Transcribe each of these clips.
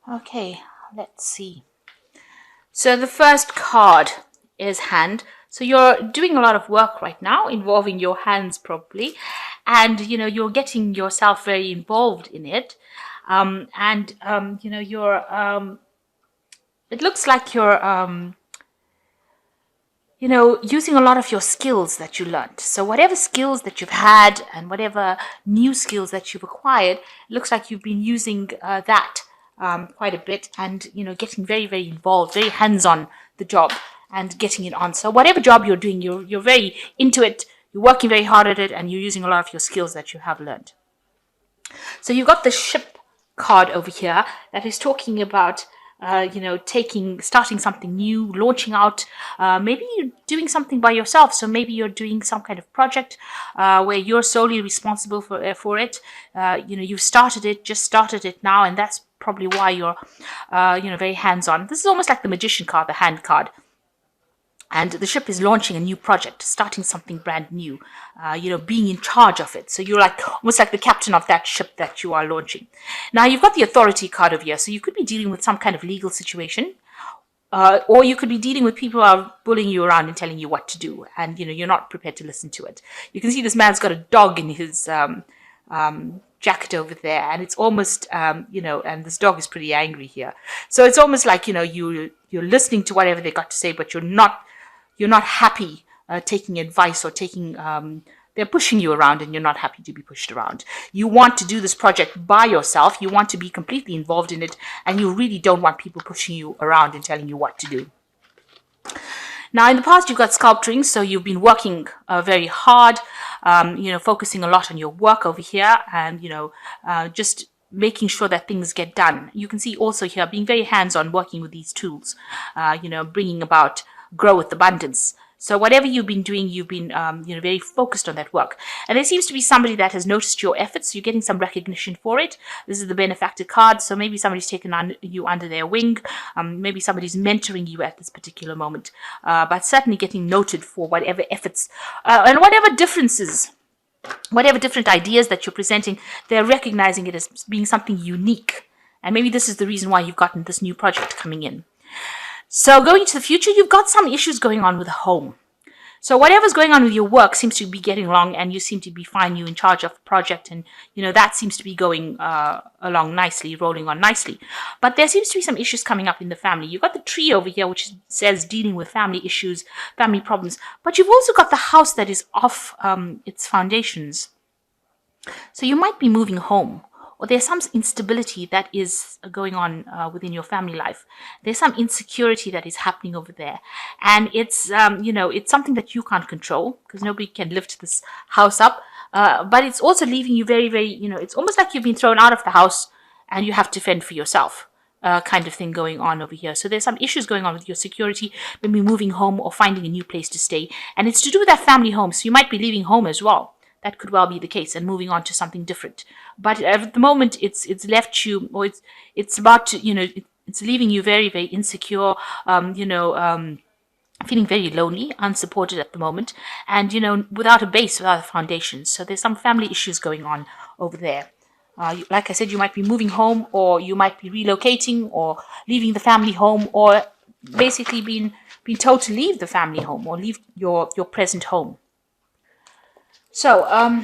Okay, let's see. So the first card is hand. So you're doing a lot of work right now involving your hands probably, and you're getting yourself very involved in it. And you're it looks like you're using a lot of your skills that you learned. So whatever skills that you've had and whatever new skills that you've acquired, it looks like you've been using that quite a bit, and getting very, very involved, very hands-on the job and getting it on. So whatever job you're doing, you're very into it. You're working very hard at it, and you're using a lot of your skills that you have learned. So you've got the ship card over here that is talking about, starting something new, launching out. Maybe you're doing something by yourself. So maybe you're doing some kind of project where you're solely responsible for it. You've started it, just started it now, and that's probably why you're, very hands-on. This is almost like the magician card, the hand card. And the ship is launching a new project, starting something brand new, being in charge of it. So you're like almost like the captain of that ship that you are launching. Now you've got the authority card over here. So you could be dealing with some kind of legal situation, or you could be dealing with people who are bullying you around and telling you what to do. And, you're not prepared to listen to it. You can see this man's got a dog in his jacket over there, and it's almost and this dog is pretty angry here. So it's almost like you're listening to whatever they got to say, but you're not happy taking advice or taking they're pushing you around, and you're not happy to be pushed around. You want to do this project by yourself. You want to be completely involved in it, and you really don't want people pushing you around and telling you what to do. Now, in the past, you've got sculpturing, so you've been working very hard, focusing a lot on your work over here, and, just making sure that things get done. You can see also here being very hands-on, working with these tools, bringing about growth, abundance. So whatever you've been doing, you've been, very focused on that work. And there seems to be somebody that has noticed your efforts. You're getting some recognition for it. This is the benefactor card. So maybe somebody's taken you under their wing. Maybe somebody's mentoring you at this particular moment. But certainly getting noted for whatever efforts and whatever differences, whatever different ideas that you're presenting, they're recognizing it as being something unique. And maybe this is the reason why you've gotten this new project coming in. So going to the future, you've got some issues going on with the home. So whatever's going on with your work seems to be getting along, and you seem to be fine. You're in charge of the project, and that seems to be going along nicely, rolling on nicely. But there seems to be some issues coming up in the family. You've got the tree over here, which says dealing with family issues, family problems. But you've also got the house that is off its foundations. So you might be moving home, or there's some instability that is going on within your family life. There's some insecurity that is happening over there. And it's, it's something that you can't control, because nobody can lift this house up. But it's also leaving you very, very, it's almost like you've been thrown out of the house and you have to fend for yourself. Kind of thing going on over here. So there's some issues going on with your security, maybe moving home or finding a new place to stay. And it's to do with that family home. So you might be leaving home as well. That could well be the case, and moving on to something different. But at the moment, it's left you, or it's about to, it's leaving you very, very insecure, feeling very lonely, unsupported at the moment, and without a base, without a foundation. So there's some family issues going on over there. Like I said, you might be moving home, or you might be relocating, or leaving the family home, or basically being told to leave the family home, or leave your present home. So,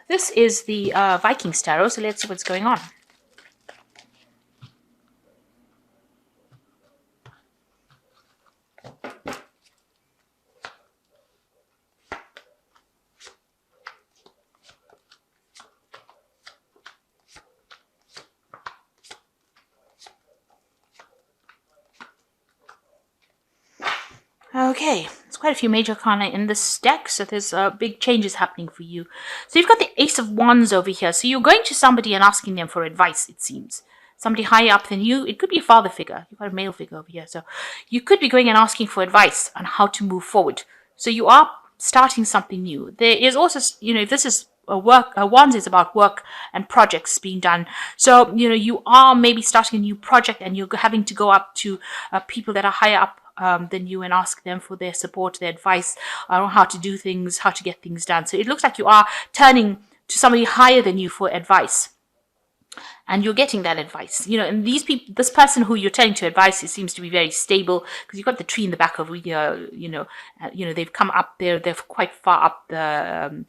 this is the Vikings Tarot, so let's see what's going on. Okay, there's quite a few major arcana in this deck, so there's big changes happening for you. So you've got the Ace of Wands over here. So you're going to somebody and asking them for advice, it seems. Somebody higher up than you. It could be a father figure. You've got a male figure over here. So you could be going and asking for advice on how to move forward. So you are starting something new. There is also, this is Wands is about work and projects being done. So, you are maybe starting a new project, and you're having to go up to people that are higher up than you and ask them for their support, their advice on how to do things, how to get things done. So it looks like you are turning to somebody higher than you for advice. and you're getting that advice. And these people, this person who you're telling to advice, it seems to be very stable, because you've got the tree in the back over here. They've come up there, they're quite far up the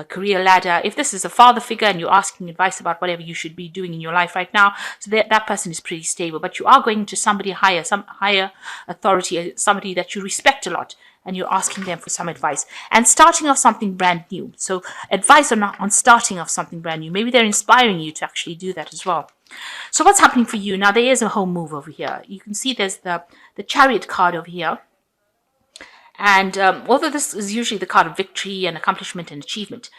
career ladder. If this is a father figure and you're asking advice about whatever you should be doing in your life right now, so that person is pretty stable. But you are going to somebody higher, some higher authority, somebody that you respect a lot, and you're asking them for some advice and starting off something brand new. So advice on starting off something brand new. Maybe they're inspiring you to actually do that as well. So what's happening for you now? There is a home move over here. You can see there's the Chariot card over here. And although this is usually the card of victory and accomplishment and achievement,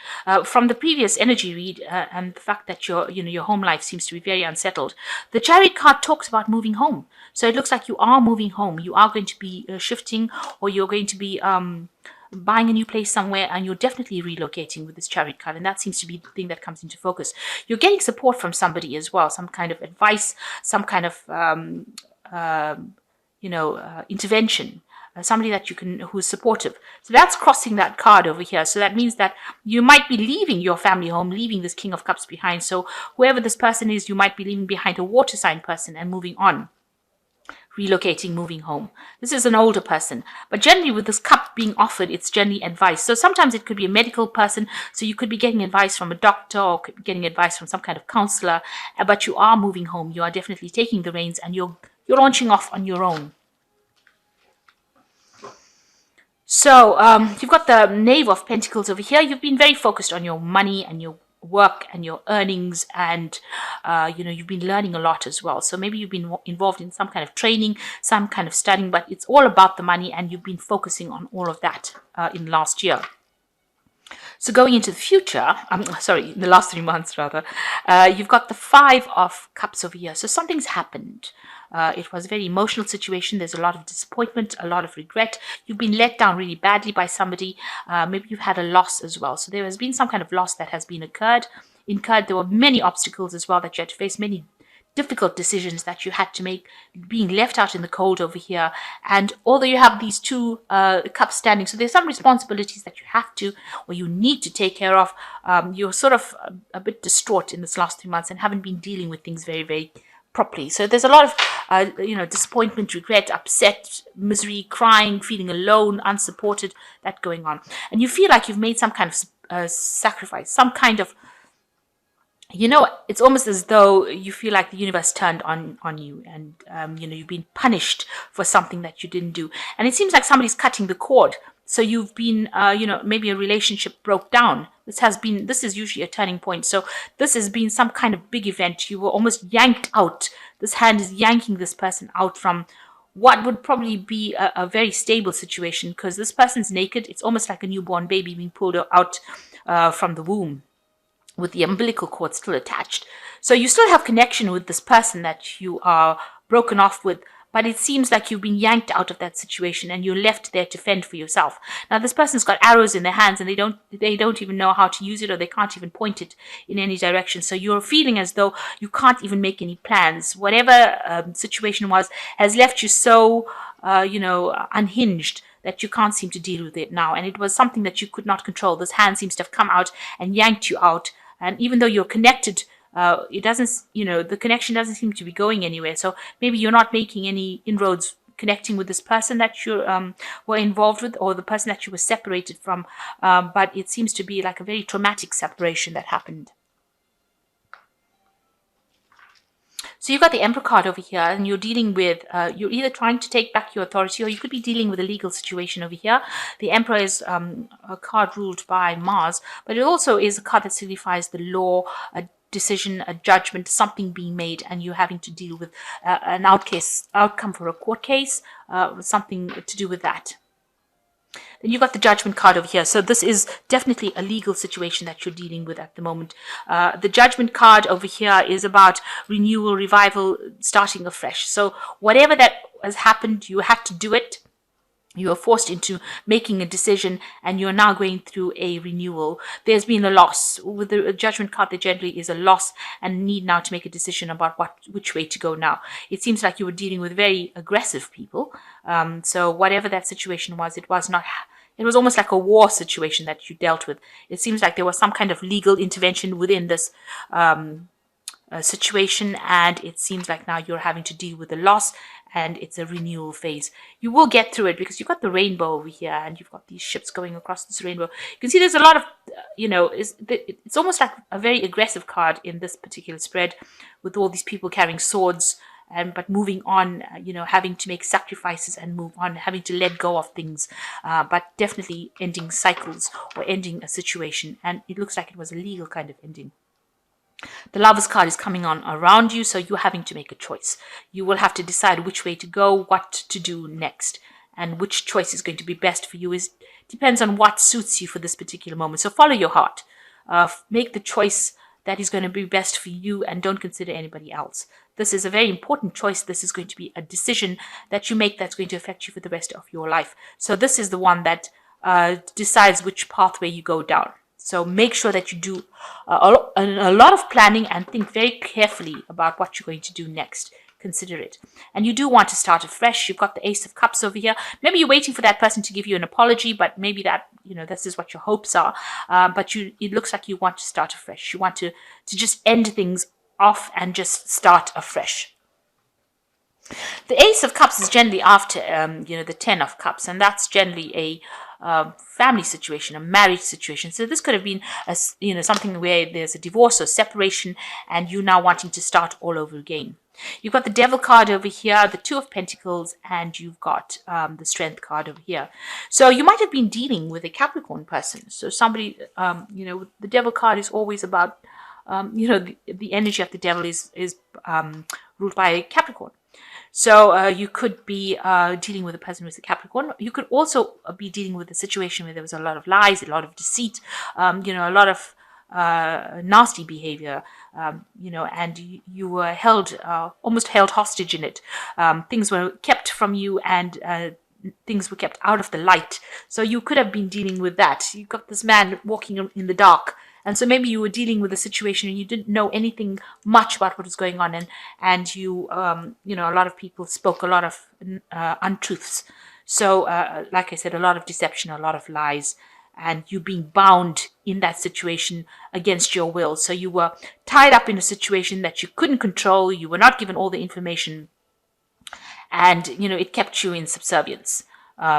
from the previous energy read and the fact that your home life seems to be very unsettled, the Chariot card talks about moving home. So it looks like you are moving home. You are going to be shifting, or you're going to be buying a new place somewhere, and you're definitely relocating with this Chariot card, and that seems to be the thing that comes into focus. You're getting support from somebody as well, some kind of advice, some kind of intervention. Somebody that who is supportive. So that's crossing that card over here. So that means that you might be leaving your family home, leaving this King of Cups behind. So whoever this person is, you might be leaving behind a water sign person and moving on, relocating, moving home. This is an older person, but generally with this cup being offered, it's generally advice. So sometimes it could be a medical person, so you could be getting advice from a doctor or getting advice from some kind of counselor, but you are moving home. You are definitely taking the reins, and you're launching off on your own. So you've got the Knave of Pentacles over here. You've been very focused on your money and your work and your earnings, and you've been learning a lot as well. So maybe you've been involved in some kind of training, some kind of studying, but it's all about the money, and you've been focusing on all of that in last year. So going into the future, in the last 3 months rather, you've got the Five of Cups over here. So something's happened. It was a very emotional situation. There's a lot of disappointment, a lot of regret. You've been let down really badly by somebody. Maybe you've had a loss as well. So there has been some kind of loss that has been incurred. There were many obstacles as well that you had to face, many difficult decisions that you had to make, being left out in the cold over here. And although you have these two cups standing, so there's some responsibilities that you have to, or you need to take care of. You're sort of a bit distraught in this last 3 months and haven't been dealing with things very, very properly. So there's a lot of disappointment, regret, upset, misery, crying, feeling alone, unsupported, that going on. And you feel like you've made some kind of sacrifice, some kind of, it's almost as though you feel like the universe turned on you, and you've been punished for something that you didn't do. And it seems like somebody's cutting the cord. So you've been, maybe a relationship broke down. This is usually a turning point. So this has been some kind of big event. You were almost yanked out. This hand is yanking this person out from what would probably be a very stable situation, because this person's naked. It's almost like a newborn baby being pulled out from the womb, with the umbilical cord still attached. So you still have connection with this person that you are broken off with, but it seems like you've been yanked out of that situation and you're left there to fend for yourself. Now, this person's got arrows in their hands, and they don't even know how to use it, or they can't even point it in any direction. So you're feeling as though you can't even make any plans. Whatever situation was has left you so, unhinged, that you can't seem to deal with it now. And it was something that you could not control. This hand seems to have come out and yanked you out. And even though you're connected, the connection doesn't seem to be going anywhere. So maybe you're not making any inroads connecting with this person that you were involved with, or the person that you were separated from. But it seems to be like a very traumatic separation that happened. So you've got the Emperor card over here, and you're dealing with, you're either trying to take back your authority, or you could be dealing with a legal situation over here. The Emperor is a card ruled by Mars, but it also is a card that signifies the law, a decision, a judgment, something being made, and you having to deal with an outcome for a court case, something to do with that. Then you've got the Judgment card over here. So this is definitely a legal situation that you're dealing with at the moment. The Judgment card over here is about renewal, revival, starting afresh. So whatever that has happened, you had to do it. You are forced into making a decision, and you're now going through a renewal. There's been a loss. With the Judgment card, there generally is a loss and need now to make a decision about which way to go now. It seems like you were dealing with very aggressive people. So whatever that situation was, it was almost like a war situation that you dealt with. It seems like there was some kind of legal intervention within this situation, and it seems like now you're having to deal with the loss, and it's a renewal phase. You will get through it because you've got the rainbow over here, and you've got these ships going across this rainbow. You can see there's a lot of, it's almost like a very aggressive card in this particular spread, with all these people carrying swords, but moving on, having to make sacrifices and move on, having to let go of things, but definitely ending cycles or ending a situation. And it looks like it was a legal kind of ending. The Lover's card is coming on around you, so you're having to make a choice. You will have to decide which way to go, what to do next, and which choice is going to be best for you. Depends on what suits you for this particular moment. So follow your heart. Make the choice that is going to be best for you, and don't consider anybody else. This is a very important choice. This is going to be a decision that you make that's going to affect you for the rest of your life. So this is the one that decides which pathway you go down. So make sure that you do a lot of planning and think very carefully about what you're going to do next. Consider it. And you do want to start afresh. You've got the Ace of Cups over here. Maybe you're waiting for that person to give you an apology, but maybe that, this is what your hopes are. But it looks like you want to start afresh. You want to just end things off and just start afresh. The Ace of Cups is generally after, the Ten of Cups, and that's generally a family situation, a marriage situation. So this could have been, something where there's a divorce or separation, and you now wanting to start all over again. You've got the Devil card over here, the Two of Pentacles, and you've got the Strength card over here. So you might have been dealing with a Capricorn person. So somebody, the Devil card is always about, the energy of the Devil is ruled by Capricorn. So you could be dealing with a person with a Capricorn. You could also be dealing with a situation where there was a lot of lies, a lot of deceit, a lot of nasty behavior, and you were almost held hostage in it. Things were kept from you, and things were kept out of the light. So you could have been dealing with that. You've got this man walking in the dark. And so maybe you were dealing with a situation and you didn't know anything much about what was going on. And you, a lot of people spoke a lot of untruths. So, like I said, a lot of deception, a lot of lies, and you being bound in that situation against your will. So you were tied up in a situation that you couldn't control. You were not given all the information, and, it kept you in subservience.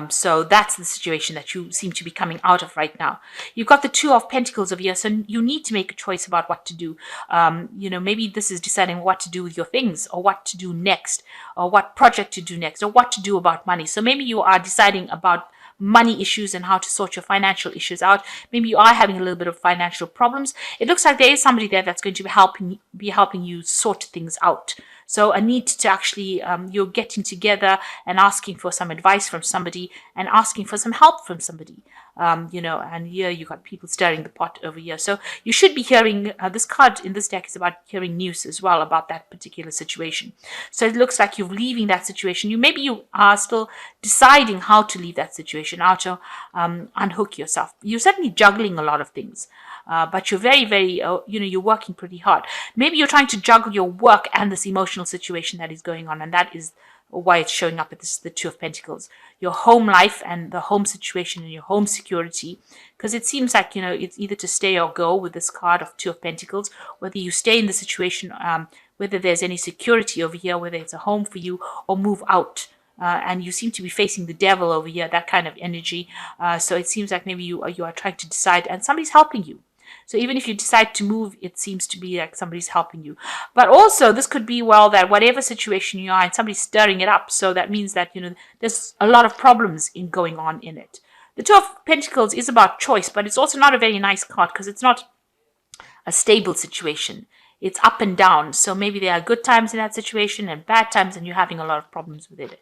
So that's the situation that you seem to be coming out of right now. You've got the Two of Pentacles over here, so you need to make a choice about what to do. Maybe this is deciding what to do with your things, or what to do next, or what project to do next, or what to do about money. So maybe you are deciding about money issues and how to sort your financial issues out. Maybe you are having a little bit of financial problems. It looks like there is somebody there that's going to be helping you sort things out. So a need to actually, you're getting together and asking for some advice from somebody and asking for some help from somebody. And here you got people stirring the pot over here. So you should be hearing, this card in this deck is about hearing news as well about that particular situation. So it looks like you're leaving that situation. Maybe you are still deciding how to leave that situation, how to unhook yourself. You're certainly juggling a lot of things. But you're very, very, you're working pretty hard. Maybe you're trying to juggle your work and this emotional situation that is going on, and that is why it's showing up at the Two of Pentacles. Your home life and the home situation and your home security, because it seems like, it's either to stay or go with this card of Two of Pentacles, whether you stay in the situation, whether there's any security over here, whether it's a home for you, or move out. And you seem to be facing the devil over here, that kind of energy. So it seems like maybe you are trying to decide, and somebody's helping you. So even if you decide to move, it seems to be like somebody's helping you. But also, this could be, that whatever situation you are in, somebody's stirring it up. So that means that, there's a lot of problems going on in it. The Two of Pentacles is about choice, but it's also not a very nice card because it's not a stable situation. It's up and down. So maybe there are good times in that situation and bad times, and you're having a lot of problems with it.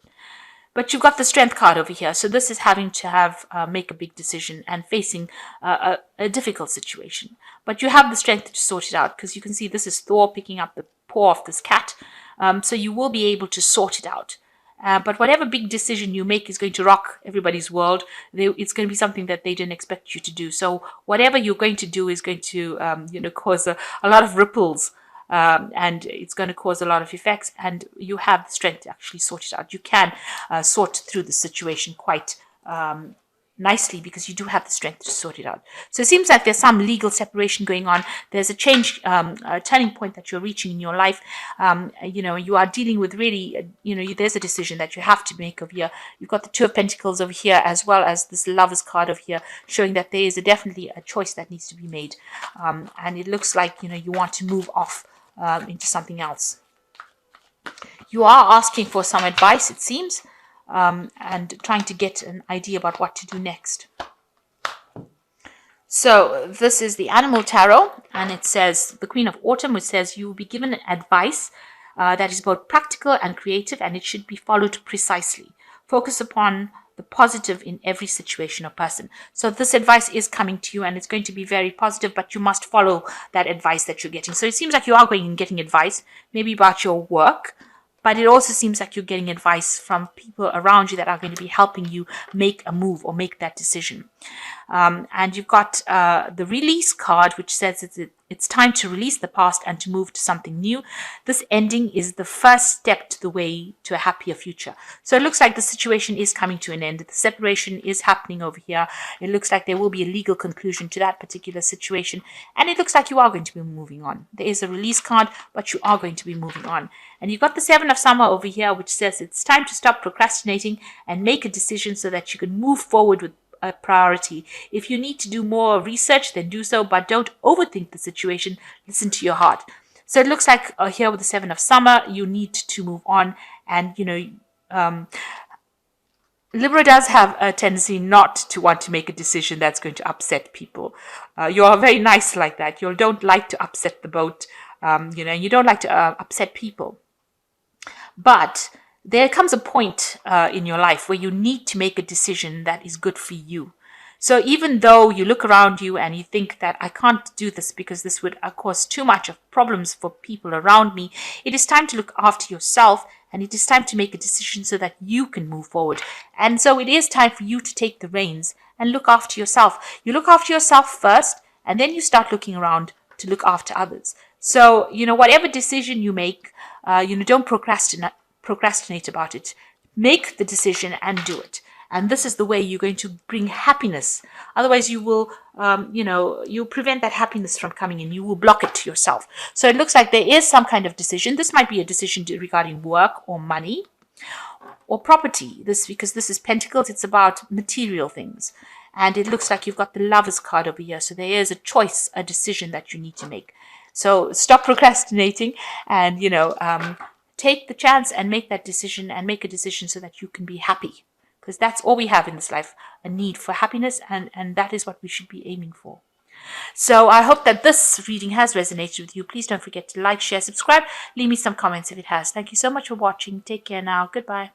But you've got the Strength card over here. So this is having to make a big decision and facing a difficult situation. But you have the strength to sort it out, because you can see this is Thor picking up the paw of this cat. So you will be able to sort it out. But whatever big decision you make is going to rock everybody's world. It's going to be something that they didn't expect you to do. So whatever you're going to do is going to cause a lot of ripples. And it's going to cause a lot of effects, and you have the strength to actually sort it out. You can sort through the situation quite nicely because you do have the strength to sort it out. So it seems like there's some legal separation going on. There's a change, a turning point that you're reaching in your life. You are dealing with really, there's a decision that you have to make over here. You've got the Two of Pentacles over here, as well as this Lover's card over here, showing that there is definitely a choice that needs to be made. And it looks like, you want to move off into something else. You are asking for some advice, it seems, and trying to get an idea about what to do next. So this is the Animal Tarot, and it says, the Queen of Autumn, which says you will be given advice that is both practical and creative, and it should be followed precisely. Focus upon the positive in every situation or person. So this advice is coming to you, and it's going to be very positive, but you must follow that advice that you're getting. So it seems like you are going and getting advice, maybe about your work, but it also seems like you're getting advice from people around you that are going to be helping you make a move or make that decision. And you've got the Release card, which says it's time to release the past and to move to something new. This ending is the first step to the way to a happier future. So it looks like the situation is coming to an end. The separation is happening over here. It looks like there will be a legal conclusion to that particular situation. And it looks like you are going to be moving on. There is a Release card, but you are going to be moving on. And you've got the Seven of Summer over here, which says it's time to stop procrastinating and make a decision so that you can move forward with a priority. If you need to do more research, then do so, but don't overthink the situation. Listen to your heart. So it looks like here with the Seven of Summer, you need to move on. And, Libra does have a tendency not to want to make a decision that's going to upset people. You are very nice like that. You don't like to upset the boat, and you don't like to upset people. But there comes a point in your life where you need to make a decision that is good for you. So even though you look around you and you think that I can't do this because this would cause too much of problems for people around me, it is time to look after yourself, and it is time to make a decision so that you can move forward. And so it is time for you to take the reins and look after yourself. You look after yourself first, and then you start looking around to look after others. So, whatever decision you make, don't procrastinate about it. Make the decision and do it. And this is the way you're going to bring happiness. Otherwise, you will, you'll prevent that happiness from coming in. You will block it to yourself. So it looks like there is some kind of decision. This might be a decision regarding work or money or property. Because this is Pentacles, it's about material things. And it looks like you've got the Lover's card over here. So there is a choice, a decision that you need to make. So stop procrastinating and, take the chance and make that decision, and make a decision so that you can be happy. Because that's all we have in this life, a need for happiness, and that is what we should be aiming for. So I hope that this reading has resonated with you. Please don't forget to like, share, subscribe. Leave me some comments if it has. Thank you so much for watching. Take care now. Goodbye.